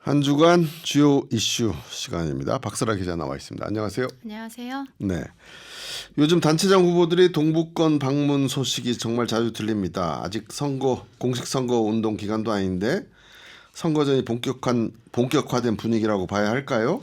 한 주간 주요 이슈 시간입니다. 박슬아 기자 나와 있습니다. 안녕하세요. 안녕하세요. 네. 요즘 단체장 후보들이 동부권 방문 소식이 정말 자주 들립니다. 아직 공식 선거 운동 기간도 아닌데 선거전이 본격화된 분위기라고 봐야 할까요?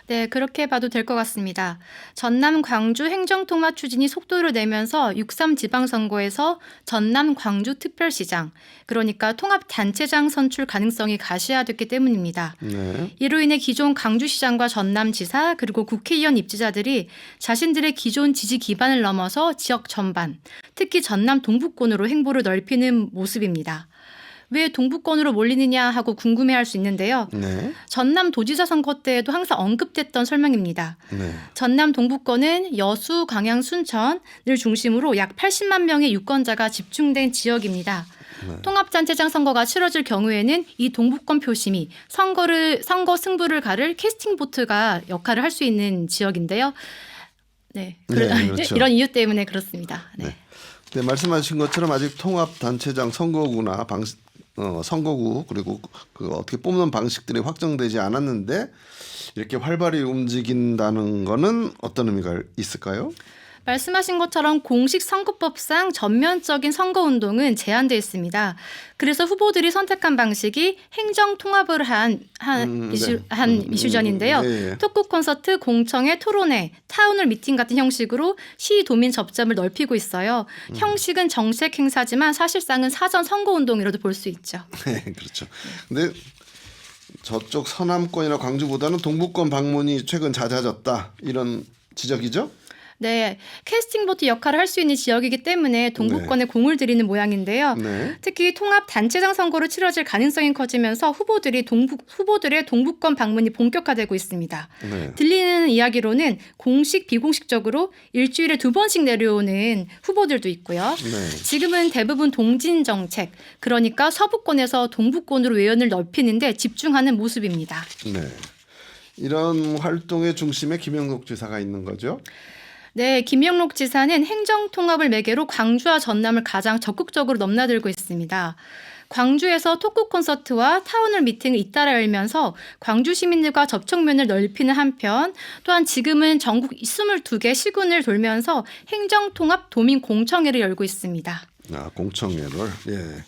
네, 그렇게 봐도 될 것 같습니다. 전남 광주 행정통합 추진이 속도를 내면서 6.3 지방선거에서 전남 광주 특별시장, 그러니까 통합단체장 선출 가능성이 가시화됐기 때문입니다. 네. 이로 인해 기존 광주시장과 전남지사 그리고 국회의원 입지자들이 자신들의 기존 지지 기반을 넘어서 지역 전반, 특히 전남 동부권으로 행보를 넓히는 모습입니다. 왜 동부권으로 몰리느냐 하고 궁금해할 수 있는데요. 네. 전남 도지사 선거 때에도 항상 언급됐던 설명입니다. 네. 전남 동부권은 여수, 광양, 순천을 중심으로 약 80만 명의 유권자가 집중된 지역입니다. 네. 통합단체장 선거가 치러질 경우에는 이 동부권 표심이 선거 승부를 가를 캐스팅 보트가 역할을 할 수 있는 지역인데요. 네, 그렇죠. 이런 이유 때문에 그렇습니다. 네. 네, 말씀하신 것처럼 아직 통합단체장 선거구나 선거구 그리고 그 어떻게 뽑는 방식들이 확정되지 않았는데 이렇게 활발히 움직인다는 거는 어떤 의미가 있을까요? 말씀하신 것처럼 공식 선거법상 전면적인 선거운동은 제한되어 있습니다. 그래서 후보들이 선택한 방식이 행정통합을 한 이슈전인데요. 네. 토크 콘서트, 공청회, 토론회, 타운홀 미팅 같은 형식으로 시도민 접점을 넓히고 있어요. 형식은 정책 행사지만 사실상은 사전 선거운동이라도 볼 수 있죠. 네, 그렇죠. 근데 저쪽 서남권이나 광주보다는 동부권 방문이 최근 잦아졌다 이런 지적이죠? 네, 캐스팅 보트 역할을 할 수 있는 지역이기 때문에 동부권에 공을 들이는 모양인데요. 네. 특히 통합 단체장 선거로 치러질 가능성이 커지면서 후보들의 동부권 방문이 본격화되고 있습니다. 네. 들리는 이야기로는 공식 비공식적으로 일주일에 2번씩 내려오는 후보들도 있고요. 네. 지금은 대부분 동진 정책, 그러니까 서부권에서 동부권으로 외연을 넓히는데 집중하는 모습입니다. 네. 이런 활동의 중심에 김영록 지사가 있는 거죠? 네, 김영록 지사는 행정통합을 매개로 광주와 전남을 가장 적극적으로 넘나들고 있습니다. 광주에서 토크 콘서트와 타운홀 미팅을 잇따라 열면서 광주 시민들과 접촉면을 넓히는 한편 또한 지금은 전국 22개 시군을 돌면서 행정통합 도민 공청회를 열고 있습니다. 아, 공청회를. 예.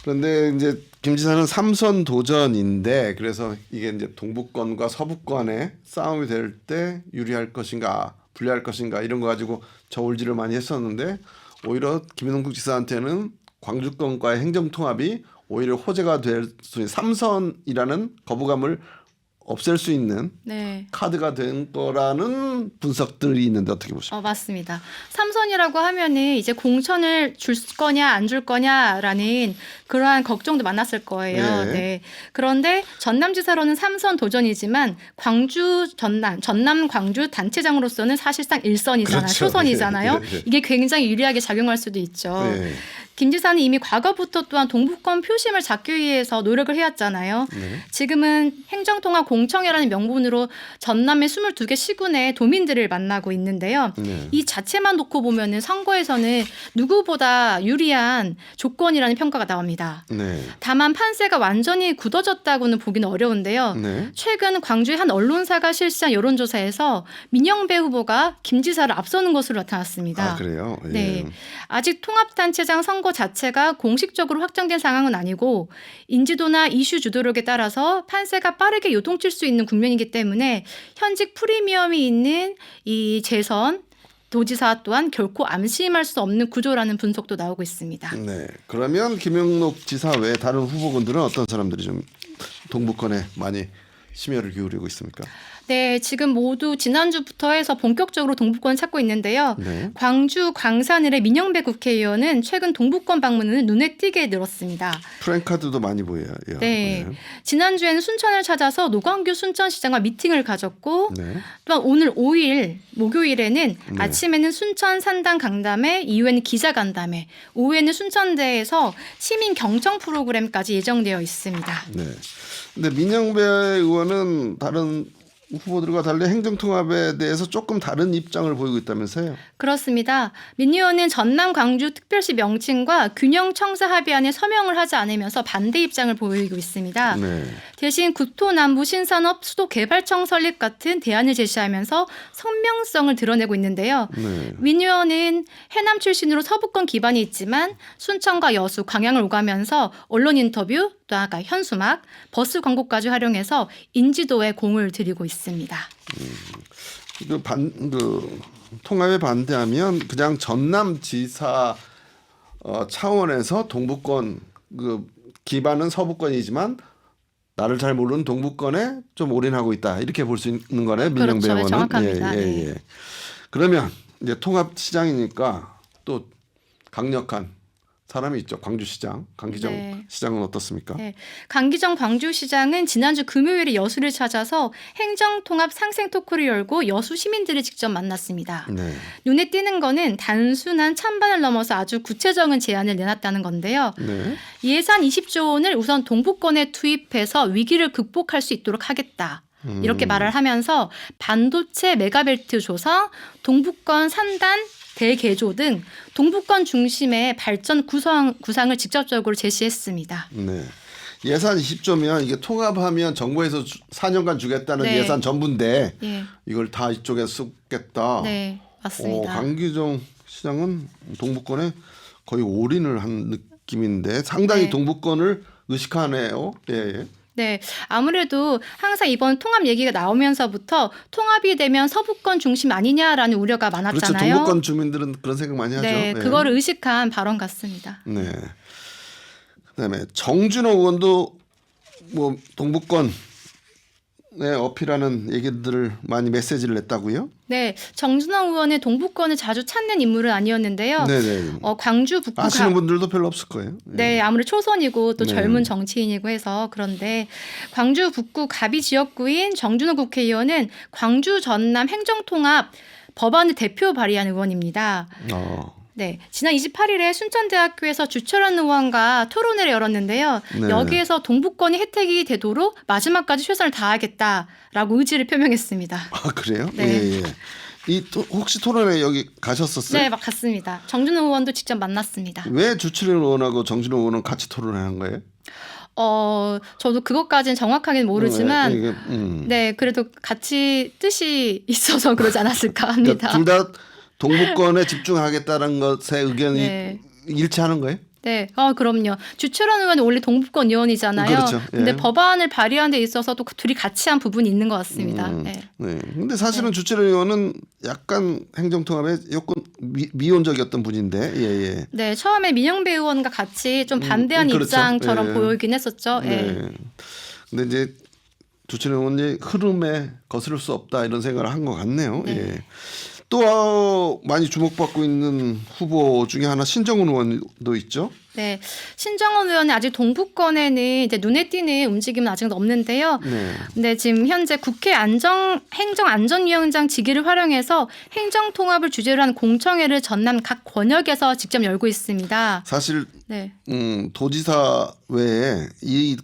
그런데 이제 김 지사는 3선 도전인데 그래서 이게 이제 동부권과 서부권의 싸움이 될 때 유리할 것인가 불리할 것인가 이런 거 가지고 저울질을 많이 했었는데 오히려 김영록 지사한테는 광주권과의 행정통합이 오히려 호재가 될 수 있는 3선이라는 거부감을 없앨 수 있는 네. 카드가 된 거라는 분석들이 있는데 어떻게 보십니까? 맞습니다. 삼선이라고 하면은 이제 공천을 줄 거냐 안 줄 거냐라는 그러한 걱정도 많았을 거예요. 네. 네. 그런데 전남지사로는 3선 도전이지만 전남 광주 단체장으로서는 사실상 1선이잖아요. 그렇죠. 초선이잖아요. 네. 이게 굉장히 유리하게 작용할 수도 있죠. 네. 김 지사는 이미 과거부터 또한 동부권 표심을 잡기 위해서 노력을 해왔잖아요. 네. 지금은 행정통합 공청회라는 명분으로 전남의 22개 시군의 도민들을 만나고 있는데요. 네. 이 자체만 놓고 보면은 선거에서는 누구보다 유리한 조건이라는 평가가 나옵니다. 네. 다만 판세가 완전히 굳어졌다고는 보기는 어려운데요. 네. 최근 광주의 한 언론사가 실시한 여론조사에서 민영배 후보가 김 지사를 앞서는 것으로 나타났습니다. 아, 그래요? 예. 네, 아직 통합단체장 선거 자체가 공식적으로 확정된 상황은 아니고 인지도나 이슈 주도력에 따라서 판세가 빠르게 요동칠 수 있는 국면이기 때문에 현직 프리미엄이 있는 이 재선 도지사 또한 결코 암시할 수 없는 구조라는 분석도 나오고 있습니다. 네. 그러면 김영록 지사 외에 다른 후보군들은 어떤 사람들이 좀 동부권에 많이 심혈을 기울이고 있습니까? 네, 지금 모두 지난주부터 해서 본격적으로 동부권 찾고 있는데요. 네. 광주 광산을의 민영배 국회의원은 최근 동부권 방문은 눈에 띄게 늘었습니다. 프랭카드도 많이 보여요. 네. 지난주에는 순천을 찾아서 노광규 순천시장과 미팅을 가졌고 네. 또한 오늘 5일 목요일에는 네. 아침에는 순천 산당 강담회, 이후에는 기자 간담회, 오후에는 순천대에서 시민 경청 프로그램까지 예정되어 있습니다. 네. 근데 민영배 의원은 다른 후보들과 달리 행정통합에 대해서 조금 다른 입장을 보이고 있다면서요? 그렇습니다. 민의원은 전남 광주 특별시 명칭과 균형 청사 합의안에 서명을 하지 않으면서 반대 입장을 보이고 있습니다. 네. 대신 구토남부 신산업 수도개발청 설립 같은 대안을 제시하면서 선명성을 드러내고 있는데요. 네. 민의원은 해남 출신으로 서부권 기반이 있지만 순천과 여수, 광양을 오가면서 언론 인터뷰, 또 아까 현수막, 버스 광고까지 활용해서 인지도에 공을 들이고 있습니다. 통합에 반대하면 그냥 전남지사 차원에서 동부권 기반은 서부권이지만 나를 잘 모르는 동부권에 좀 올인하고 있다 이렇게 볼 수 있는 거네 민영배 그렇죠. 의원은. 정확합니다. 예. 그러면 이제 통합 시장이니까 또 강력한 사람이 있죠. 광주시장 강기정 네. 시장은 어떻습니까? 네. 강기정 광주시장은 지난주 금요일에 여수를 찾아서 행정통합 상생 토크를 열고 여수 시민들을 직접 만났습니다. 네. 눈에 띄는 거는 단순한 찬반을 넘어서 아주 구체적인 제안을 내놨다는 건데요. 네. 예산 20조 원을 우선 동부권에 투입해서 위기를 극복할 수 있도록 하겠다. 이렇게 말을 하면서 반도체 메가벨트 조성, 동부권 산단 대개조 등 동부권 중심의 발전 구상을 직접적으로 제시했습니다. 네. 예산 20조면 이게 통합하면 정부에서 4년간 주겠다는 네. 예산 전부인데 예, 이걸 다 이쪽에 쓰겠다. 네, 맞습니다. 강기정 시장은 동부권에 거의 올인을 한 느낌인데 상당히 네. 동부권을 의식하네요. 예. 네, 아무래도 항상 이번 통합 얘기가 나오면서부터 통합이 되면 서부권 중심 아니냐라는 우려가 그렇죠. 많았잖아요. 동부권 주민들은 그런 생각 많이 하죠. 네, 예. 그거를 의식한 발언 같습니다. 네. 그다음에 정준호 의원도 뭐 동부권에 어필하는 얘기들을 많이 메시지를 냈다고요? 네, 정준하 의원은 동부권을 자주 찾는 인물은 아니었는데요. 네네. 광주 북부 아시는 분들도 별로 없을 거예요. 네, 아무래도 초선이고 또 네. 젊은 정치인이고 해서 그런데 광주 북구 가비 지역구인 정준호 국회의원은 광주 전남 행정통합 법안을 대표 발의한 의원입니다. 네, 지난 28일에 순천대학교에서 주철현 의원과 토론회를 열었는데요. 네. 여기에서 동부권이 혜택이 되도록 마지막까지 최선을 다하겠다라고 의지를 표명했습니다. 아 그래요? 네. 예. 혹시 토론회 여기 가셨었어요? 네, 갔습니다. 정준호 의원도 직접 만났습니다. 왜 주철현 의원하고 정준호 의원은 같이 토론하는 거예요? 저도 그것까지는 정확하게는 모르지만 이게, 네, 그래도 같이 뜻이 있어서 그러지 않았을까 합니다. 둘 다 동부권에 집중하겠다는 것에 의견이 네. 일치하는 거예요? 네, 그럼요. 주철현 의원은 원래 동부권 의원이잖아요. 그렇죠. 예. 근데 법안을 발의하는 데 있어서도 둘이 같이 한 부분이 있는 것 같습니다. 네. 네. 근데 사실은 주철현 의원은 약간 행정통합에 조금 미온적이었던 분인데, 예. 네, 처음에 민영배 의원과 같이 좀 반대하는 그렇죠. 입장처럼 예. 보이긴 했었죠. 네. 근데 이제 주철현 의원이 흐름에 거스를 수 없다 이런 생각을 한 것 같네요. 네. 예. 또 많이 주목받고 있는 후보 중에 하나 신정훈 의원도 있죠. 네, 신정원 의원은 아직 동부권에는 이제 눈에 띄는 움직임은 아직 없는데요. 네. 근데 지금 현재 국회 행정안전위원장 직위를 활용해서 행정통합을 주제로 한 공청회를 전남 각 권역에서 직접 열고 있습니다. 사실 네, 도지사 외에 이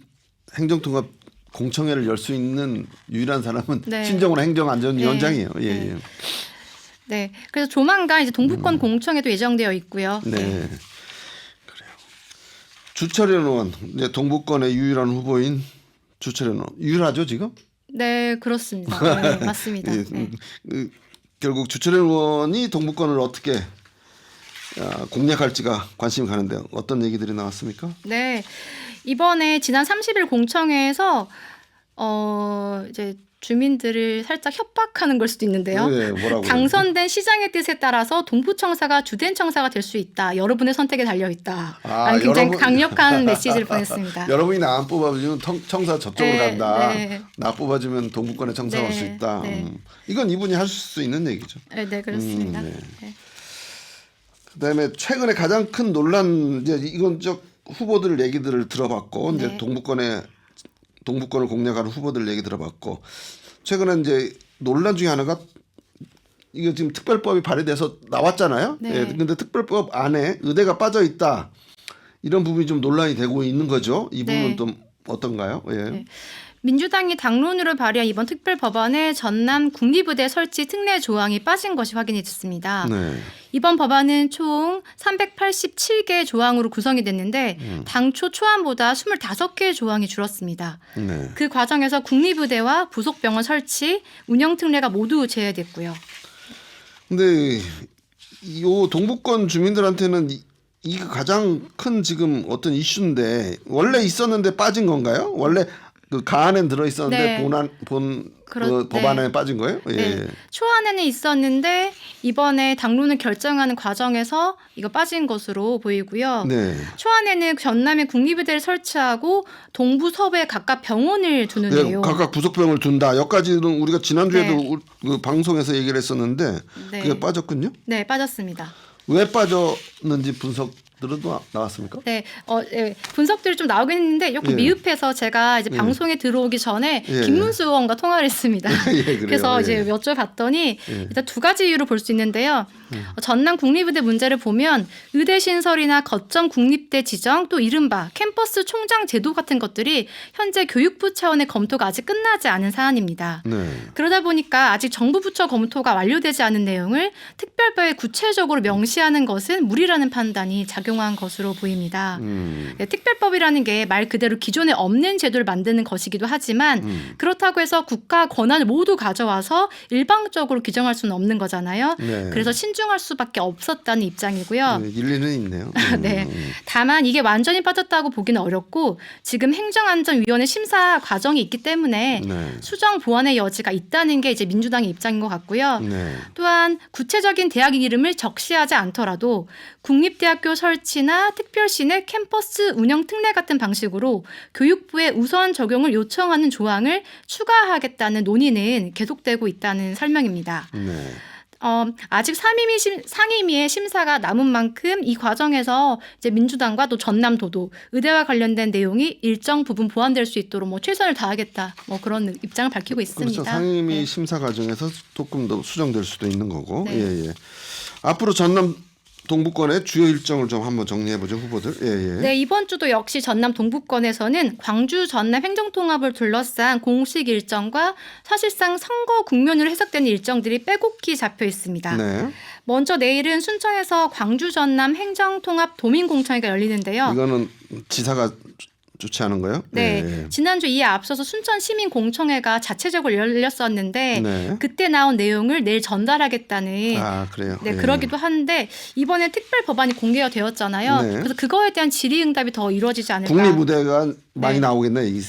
행정통합 공청회를 열 수 있는 유일한 사람은 네. 신정훈 행정안전위원장이에요. 네. 예. 네. 그래서 조만간 이제 동부권 공청회도 예정되어 있고요. 네. 그래요. 주철현 의원, 이제 동부권의 유일한 후보인 주철현 의원. 유일하죠, 지금? 네, 그렇습니다. 네, 맞습니다. 예, 네. 결국 주철현 의원이 동부권을 어떻게 공략할지가 관심이 가는데 어떤 얘기들이 나왔습니까? 네. 이번에 지난 30일 공청회에서 이제 주민들을 살짝 협박하는 걸 수도 있는데요. 네, 뭐라고 당선된 시장의 뜻에 따라서 동부청사가 주된 청사가 될 수 있다. 여러분의 선택에 달려 있다. 라는 굉장히 강력한 메시지를 보냈습니다. 여러분이 나 안 뽑아주면 청사 저쪽으로 네, 간다. 네. 나 뽑아주면 동부권에 청사가 올 수 네, 있다. 네. 이건 이분이 하실 수 있는 얘기죠. 네, 그렇습니다. 네. 네. 그다음에 최근에 가장 큰 논란 이제 이건 후보들 얘기들을 들어봤고 이제 네. 동부권을 공략하는 후보들 얘기 들어봤고 최근에 이제 논란 중에 하나가 이거 지금 특별법이 발의돼서 나왔잖아요. 네. 예, 근데 특별법 안에 의대가 빠져 있다 이런 부분이 좀 논란이 되고 있는 거죠. 이 부분은 네. 또 어떤가요? 예. 네. 민주당이 당론으로 발의한 이번 특별법안에 전남 국립의대 설치 특례 조항이 빠진 것이 확인이 됐습니다. 네. 이번 법안은 총 387개 조항으로 구성이 됐는데 당초 초안보다 25개의 조항이 줄었습니다. 네. 그 과정에서 국립의대와 부속병원 설치, 운영 특례가 모두 제외됐고요. 근데 이 동북권 주민들한테는 이게 가장 큰 지금 어떤 이슈인데 원래 있었는데 빠진 건가요? 원래 그 가안엔 들어 있었는데 네. 그 법안에 빠진 거예요? 예. 네. 초안에는 있었는데 이번에 당론을 결정하는 과정에서 이거 빠진 것으로 보이고요. 네. 초안에는 전남에 국립의대를 설치하고 동부 서부에 각각 병원을 두는 네, 내용. 각각 부속병을 둔다. 여기까지는 우리가 지난주에도 네. 그 방송에서 얘기를 했었는데 네. 그게 빠졌군요. 네, 빠졌습니다. 왜 빠졌는지 분석들은 또 나왔습니까? 네, 네, 분석들이 좀 나오긴 했는데 조금 예. 미흡해서 제가 이제 예. 방송에 들어오기 전에 예. 김문수 의원과 통화를 했습니다. 예, 그래요. 그래서 예. 이제 여쭤봤더니 예. 일단 두 가지 이유를 볼 수 있는데요. 전남 국립의대 문제를 보면 의대 신설이나 거점 국립대 지정 또 이른바 캠퍼스 총장 제도 같은 것들이 현재 교육부 차원의 검토가 아직 끝나지 않은 사안입니다. 네. 그러다 보니까 아직 정부 부처 검토가 완료되지 않은 내용을 특별법에 구체적으로 명시하는 것은 무리라는 판단이 작용한 것으로 보입니다. 네, 특별법이라는 게 말 그대로 기존에 없는 제도를 만드는 것이기도 하지만 그렇다고 해서 국가 권한을 모두 가져와서 일방적으로 규정할 수는 없는 거잖아요. 네. 그래서 신중할 수밖에 없었다는 입장이고요. 네, 일리는 있네요. 네. 다만 이게 완전히 빠졌다고 보기는 어렵고 지금 행정안전위원회 심사 과정이 있기 때문에 네. 수정 보완의 여지가 있다는 게 이제 민주당의 입장인 것 같고요. 네. 또한 구체적인 대학 이름을 적시하지 않더라도 국립대학교 설치나 특별시 내 캠퍼스 운영 특례 같은 방식으로 교육부에 우선 적용을 요청하는 조항을 추가하겠다는 논의는 계속되고 있다는 설명입니다. 네. 아직 상임위의 심사가 남은 만큼 이 과정에서 이제 민주당과 또 전남도도 의대와 관련된 내용이 일정 부분 보완될 수 있도록 뭐 최선을 다하겠다 뭐 그런 입장을 밝히고 있습니다. 그렇죠. 상임위 네. 심사 과정에서 조금 더 수정될 수도 있는 거고. 네. 예, 예. 앞으로 전남 동북권의 주요 일정을 좀 한번 정리해 보죠, 후보들. 예, 예. 네, 이번 주도 역시 전남 동북권에서는 광주 전남 행정통합을 둘러싼 공식 일정과 사실상 선거 국면으로 해석되는 일정들이 빼곡히 잡혀 있습니다. 네. 먼저 내일은 순천에서 광주 전남 행정통합 도민공청회가 열리는데요. 이거는 지사가 주최하는 거예요? 네, 예. 지난주 이에 앞서서 순천 시민공청회가 자체적으로 열렸었는데 네. 그때 나온 내용을 내일 전달하겠다는 아, 그래요. 네, 예. 그러기도 한데 이번에 특별 법안이 공개가 되었잖아요. 네. 그래서 그거에 대한 질의응답이 더 이루어지지 않을까. 국립무대가 많이 네. 나오겠네 이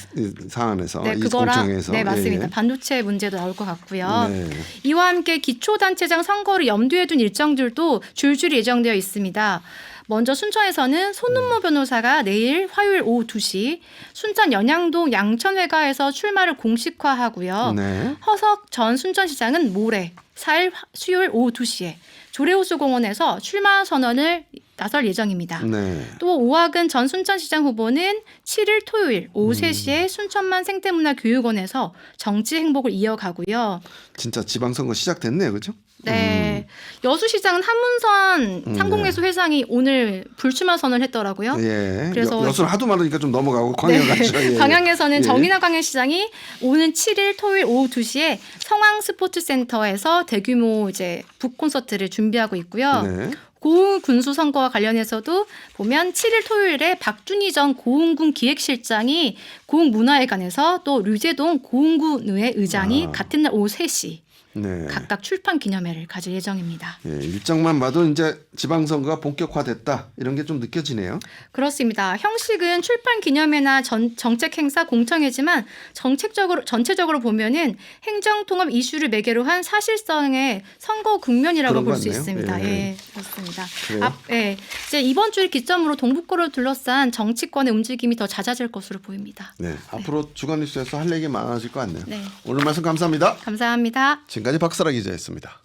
사안에서, 네, 이 그거랑 공청회에서. 네, 맞습니다. 예, 반도체 문제도 나올 것 같고요. 예. 네. 이와 함께 기초단체장 선거를 염두에 둔 일정들도 줄줄이 예정되어 있습니다. 먼저 순천에서는 손은모 변호사가 내일 화요일 오후 2시 순천 연양동 양천회가에서 출마를 공식화하고요. 네. 허석 전 순천시장은 모레 4일 수요일 오후 2시에 조례호수공원에서 출마 선언을 나설 예정입니다. 네. 또 오학은 전 순천시장 후보는 7일 토요일 오후 3시에 순천만 생태문화교육원에서 정치 행보를 이어가고요. 진짜 지방선거 시작됐네요, 그렇죠? 네, 여수시장은 한문선 상공회수 회장이 오늘 불출마 선언을 했더라고요. 예. 그래서 여수는 하도 많으니까 좀 넘어가고 광양 갔죠. 예. 광양에서는 예. 정인하 광양시장이 오는 7일 토요일 오후 2시에 성황 스포츠센터에서 대규모 이제 북 콘서트를 준비하고 있고요. 네. 고흥 군수 선거와 관련해서도 보면 7일 토요일에 박준희 전 고흥군 기획실장이 고흥문화회관에서 또 류재동 고흥군의회 의장이 같은 날 오후 3시 네. 각각 출판 기념회를 가질 예정입니다. 예, 일정만 봐도 이제 지방선거가 본격화됐다 이런 게 좀 느껴지네요. 그렇습니다. 형식은 출판 기념회나 정책 행사 공청회지만 전체적으로 보면은 행정통합 이슈를 매개로 한 사실성의 선거 국면이라고 그런 볼 것 수 같네요. 있습니다. 예. 예, 그렇습니다. 그래요? 예, 이제 이번 주를 기점으로 동북권을 둘러싼 정치권의 움직임이 더 잦아질 것으로 보입니다. 네, 앞으로 주간 뉴스에서 할 얘기 많아질 것 같네요. 네. 오늘 말씀 감사합니다. 감사합니다. 지금까지 박사라 기자였습니다.